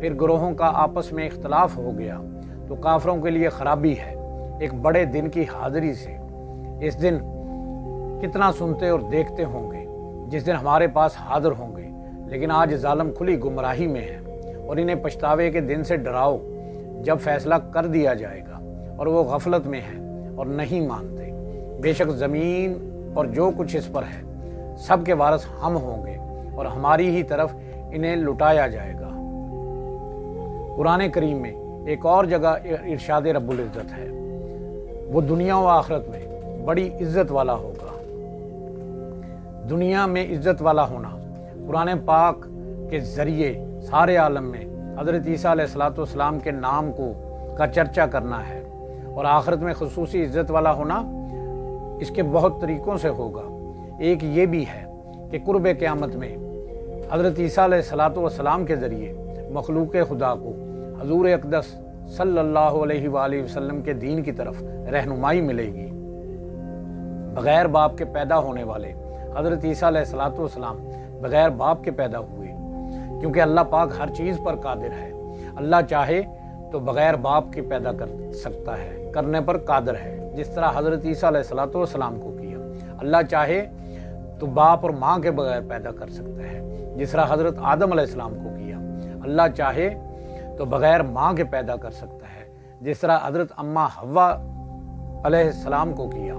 پھر گروہوں کا آپس میں اختلاف ہو گیا تو کافروں کے لیے خرابی ہے ایک بڑے دن کی حاضری سے۔ اس دن کتنا سنتے اور دیکھتے ہوں گے جس دن ہمارے پاس حاضر ہوں گے، لیکن آج ظالم کھلی گمراہی میں ہے، اور انہیں پچھتاوے کے دن سے ڈراؤ جب فیصلہ کر دیا جائے گا اور وہ غفلت میں ہیں اور نہیں مانتے۔ بے شک زمین اور جو کچھ اس پر ہے سب کے وارث ہم ہوں گے اور ہماری ہی طرف انہیں لٹایا جائے گا۔ قرآن کریم میں ایک اور جگہ ارشاد رب العزت ہے، وہ دنیا و آخرت میں بڑی عزت والا ہوگا۔ دنیا میں عزت والا ہونا قرآن پاک کے ذریعے سارے عالم میں حضرت عیسیٰ علیہ السلام کے نام کا چرچا کرنا ہے، اور آخرت میں خصوصی عزت والا ہونا اس کے بہت طریقوں سے ہوگا۔ ایک یہ بھی ہے کہ قرب قیامت میں حضرت عیسیٰ علیہ السلام کے ذریعے مخلوق خدا کو حضور اقدس صلی اللہ علیہ وآلہ وسلم کے دین کی طرف رہنمائی ملے گی۔ بغیر باپ کے پیدا ہونے والے حضرت عیسیٰ علیہ السلام بغیر باپ کے پیدا ہوئے، کیونکہ اللہ پاک ہر چیز پر قادر ہے۔ اللہ چاہے تو بغیر باپ کے پیدا کر سکتا ہے، کرنے پر قادر ہے، جس طرح حضرت عیسیٰ علیہ السلام کو کیا۔ اللہ چاہے تو باپ اور ماں کے بغیر پیدا کر سکتا ہے، جس طرح حضرت آدم علیہ السلام کو کیا۔ اللہ چاہے تو بغیر ماں کے پیدا کر سکتا ہے، جس طرح حضرت اماں حوا علیہ السلام کو کیا۔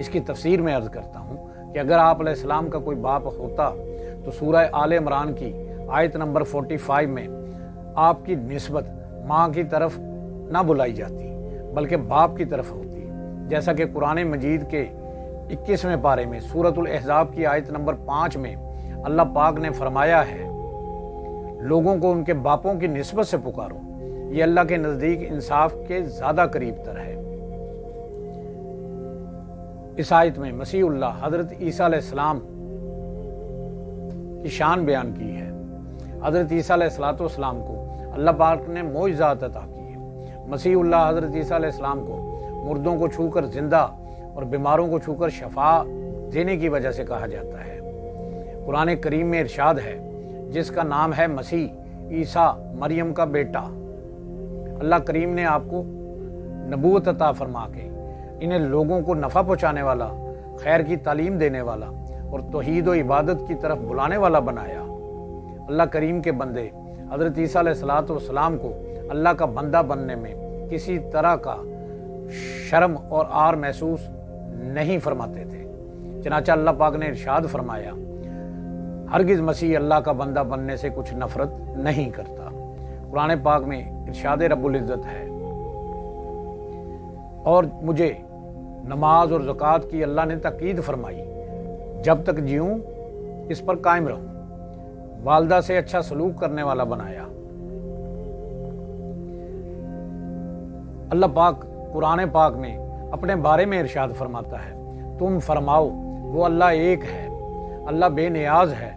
اس کی تفسیر میں عرض کرتا ہوں کہ اگر آپ علیہ السلام کا کوئی باپ ہوتا تو سورہ آل عمران کی آیت نمبر 45 میں آپ کی نسبت ماں کی طرف نہ بلائی جاتی بلکہ باپ کی طرف ہوتی، جیسا کہ قرآن مجید کے 21ویں پارے میں سورۃ الاحزاب کی آیت نمبر 5 میں اللہ پاک نے فرمایا ہے، لوگوں کو ان کے باپوں کی نسبت سے پکارو، یہ اللہ کے نزدیک انصاف کے زیادہ قریب تر ہے۔ اس آیت میں مسیح اللہ حضرت عیسیٰ علیہ السلام کی شان بیان کی ہے۔ حضرت عیسیٰ علیہ السلام کو اللہ پاک نے معجزات عطا کیے۔ مسیح اللہ حضرت عیسیٰ علیہ السلام کو مردوں کو چھو کر زندہ اور بیماروں کو چھو کر شفا دینے کی وجہ سے کہا جاتا ہے۔ قرآن کریم میں ارشاد ہے، جس کا نام ہے مسیح عیسیٰ مریم کا بیٹا۔ اللہ کریم نے آپ کو نبوت عطا فرما کے انہیں لوگوں کو نفع پہنچانے والا، خیر کی تعلیم دینے والا اور توحید و عبادت کی طرف بلانے والا بنایا۔ اللہ کریم کے بندے حضرت عیسیٰ علیہ السلام کو اللہ کا بندہ بننے میں کسی طرح کا شرم اور عار محسوس نہیں فرماتے تھے، چنانچہ اللہ پاک نے ارشاد فرمایا، ہرگز مسیح اللہ کا بندہ بننے سے کچھ نفرت نہیں کرتا۔ قرآن پاک میں ارشاد رب العزت ہے، اور مجھے نماز اور زکوٰۃ کی اللہ نے تاکید فرمائی، جب تک جیوں اس پر قائم رہوں، والدہ سے اچھا سلوک کرنے والا بنایا۔ اللہ پاک قرآن پاک میں اپنے بارے میں ارشاد فرماتا ہے، تم فرماؤ وہ اللہ ایک ہے، اللہ بے نیاز ہے،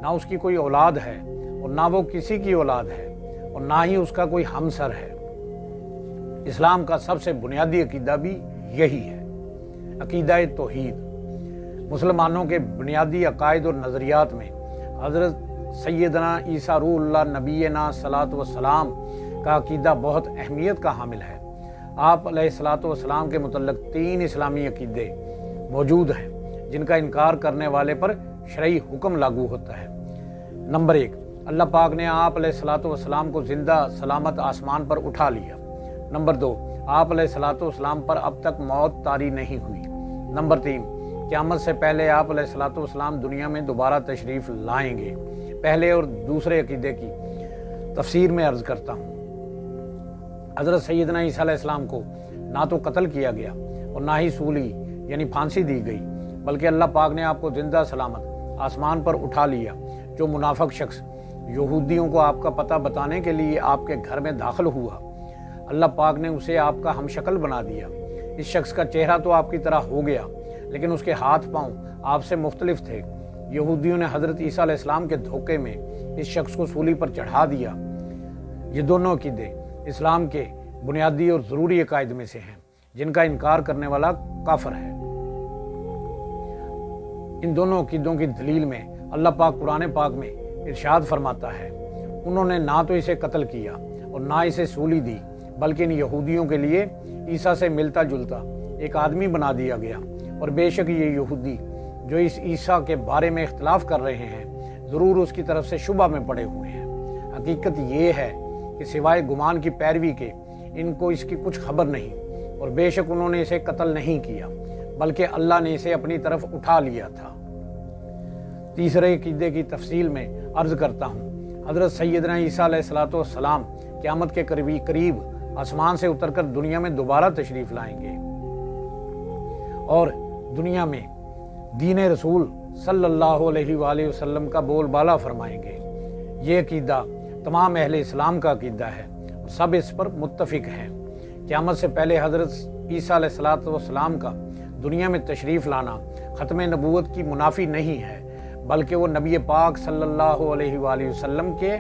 نہ اس کی کوئی اولاد ہے اور نہ وہ کسی کی اولاد ہے اور نہ ہی اس کا کوئی ہمسر ہے۔ اسلام کا سب سے بنیادی عقیدہ بھی یہی ہے، عقیدہ توحید۔ مسلمانوں کے بنیادی عقائد اور نظریات میں حضرت سیدنا عیسیٰ روح اللہ نبینا صلاۃ وسلام کا عقیدہ بہت اہمیت کا حامل ہے۔ آپ علیہ الصلاۃ والسلام کے متعلق 3 اسلامی عقیدے موجود ہیں جن کا انکار کرنے والے پر شرعی حکم لاگو ہوتا ہے۔ نمبر 1، اللہ پاک نے آپ علیہ الصلاۃ والسلام کو زندہ سلامت آسمان پر اٹھا لیا۔ نمبر 2، آپ علیہ الصلاۃ والسلام پر اب تک موت طاری نہیں ہوئی۔ نمبر 3، قیامت سے پہلے آپ علیہ الصلاۃ والسلام دنیا میں دوبارہ تشریف لائیں گے۔ پہلے اور دوسرے عقیدے کی تفسیر میں عرض کرتا ہوں۔ حضرت سیدنا عیسیٰ علیہ السلام کو نہ تو قتل کیا گیا اور نہ ہی سولی یعنی پھانسی دی گئی، بلکہ اللہ پاک نے آپ کو زندہ سلامت آسمان پر اٹھا لیا۔ جو منافق شخص یہودیوں کو آپ کا پتہ بتانے کے لیے آپ کے گھر میں داخل ہوا، اللہ پاک نے اسے آپ کا ہم شکل بنا دیا۔ اس شخص کا چہرہ تو آپ کی طرح ہو گیا، لیکن اس کے ہاتھ پاؤں آپ سے مختلف تھے۔ یہودیوں نے حضرت عیسیٰ علیہ السلام کے دھوکے میں اس شخص کو سولی پر چڑھا دیا۔ یہ دونوں عقیدے اسلام کے بنیادی اور ضروری عقائد میں سے ہیں جن کا انکار کرنے والا کافر ہے۔ ان دونوں عقیدوں کی دلیل میں اللہ پاک قرآن پاک میں ارشاد فرماتا ہے، انہوں نے نہ تو اسے قتل کیا اور نہ اسے سولی دی، بلکہ ان یہودیوں کے لیے عیسیٰ سے ملتا جلتا ایک آدمی بنا دیا گیا۔ اور بے شک یہ یہودی جو اس عیسیٰ کے بارے میں اختلاف کر رہے ہیں ضرور اس کی طرف سے شبہ میں پڑے ہوئے ہیں۔ حقیقت یہ ہے کہ سوائے گمان کی پیروی کے ان کو اس کی کچھ خبر نہیں، اور بے شک انہوں نے اسے قتل نہیں کیا بلکہ اللہ نے اسے اپنی طرف اٹھا لیا تھا۔ تیسرے عقیدے کی تفصیل میں عرض کرتا ہوں، حضرت سیدنا عیسیٰ علیہ السلام قیامت کے قریب آسمان سے اتر کر دنیا میں دوبارہ تشریف لائیں گے اور دنیا میں دین رسول صلی اللہ علیہ وآلہ وسلم کا بول بالا فرمائیں گے۔ یہ عقیدہ تمام اہل اسلام کا عقیدہ ہے اور سب اس پر متفق ہیں۔ قیامت سے پہلے حضرت عیسیٰ علیہ السلام کا دنیا میں تشریف لانا ختم نبوت کی منافی نہیں ہے، بلکہ وہ نبی پاک صلی اللہ علیہ وآلہ وسلم کے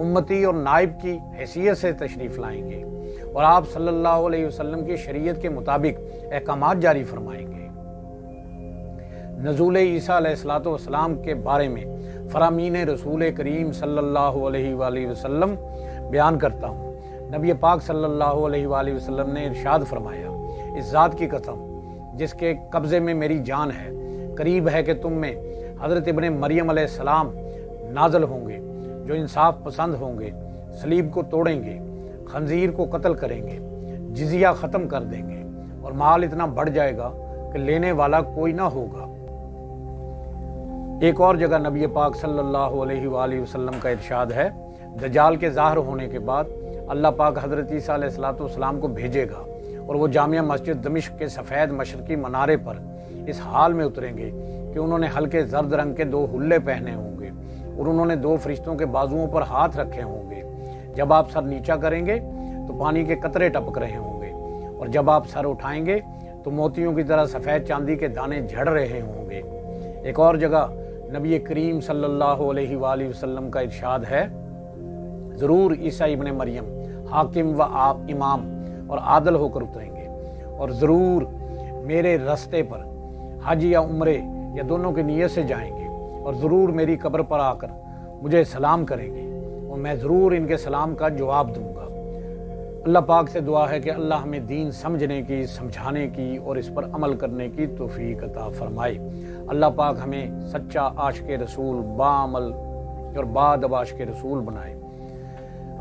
امتی اور نائب کی حیثیت سے تشریف لائیں گے اور آپ صلی اللہ علیہ وسلم کی شریعت کے مطابق احکامات جاری فرمائیں گے۔ نزول عیسیٰ علیہ السلام کے بارے میں فرامین رسول کریم صلی اللہ علیہ وآلہ وسلم بیان کرتا ہوں۔ نبی پاک صلی اللہ علیہ وآلہ وسلم نے ارشاد فرمایا، اس ذات کی قسم جس کے قبضے میں میری جان ہے، قریب ہے کہ تم میں حضرت ابن مریم علیہ السلام نازل ہوں گے جو انصاف پسند ہوں گے، صلیب کو توڑیں گے، خنزیر کو قتل کریں گے، جزیہ ختم کر دیں گے اور مال اتنا بڑھ جائے گا کہ لینے والا کوئی نہ ہوگا۔ ایک اور جگہ نبی پاک صلی اللہ علیہ وآلہ وسلم کا ارشاد ہے، دجال کے ظاہر ہونے کے بعد اللہ پاک حضرت عیسیٰ علیہ السلام کو بھیجے گا اور وہ جامع مسجد دمشق کے سفید مشرقی منارے پر اس حال میں اتریں گے کہ انہوں نے ہلکے زرد رنگ کے 2 حلے پہنے ہوں گے اور انہوں نے 2 فرشتوں کے بازوؤں پر ہاتھ رکھے ہوں گے۔ جب آپ سر نیچا کریں گے تو پانی کے قطرے ٹپک رہے ہوں گے اور جب آپ سر اٹھائیں گے تو موتیوں کی طرح سفید چاندی کے دانے جھڑ رہے ہوں گے۔ ایک اور جگہ نبی کریم صلی اللہ علیہ وآلہ وسلم کا ارشاد ہے، ضرور عیسیٰ ابن مریم حاکم و امام اور عادل ہو کر اتریں گے اور ضرور میرے رستے پر حج یا عمرے یا دونوں کی نیت سے جائیں گے اور ضرور میری قبر پر آ کر مجھے سلام کریں گے اور میں ضرور ان کے سلام کا جواب دوں گا۔ اللہ پاک سے دعا ہے کہ اللہ ہمیں دین سمجھنے کی، سمجھانے کی اور اس پر عمل کرنے کی توفیق عطا فرمائے۔ اللہ پاک ہمیں سچا عاشق رسول بعمل اور بادب عاشق رسول بنائے۔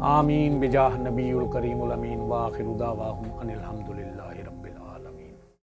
آمین بجاہ نبی الکریم الامین وآخر دعواہم ان الحمدللہ۔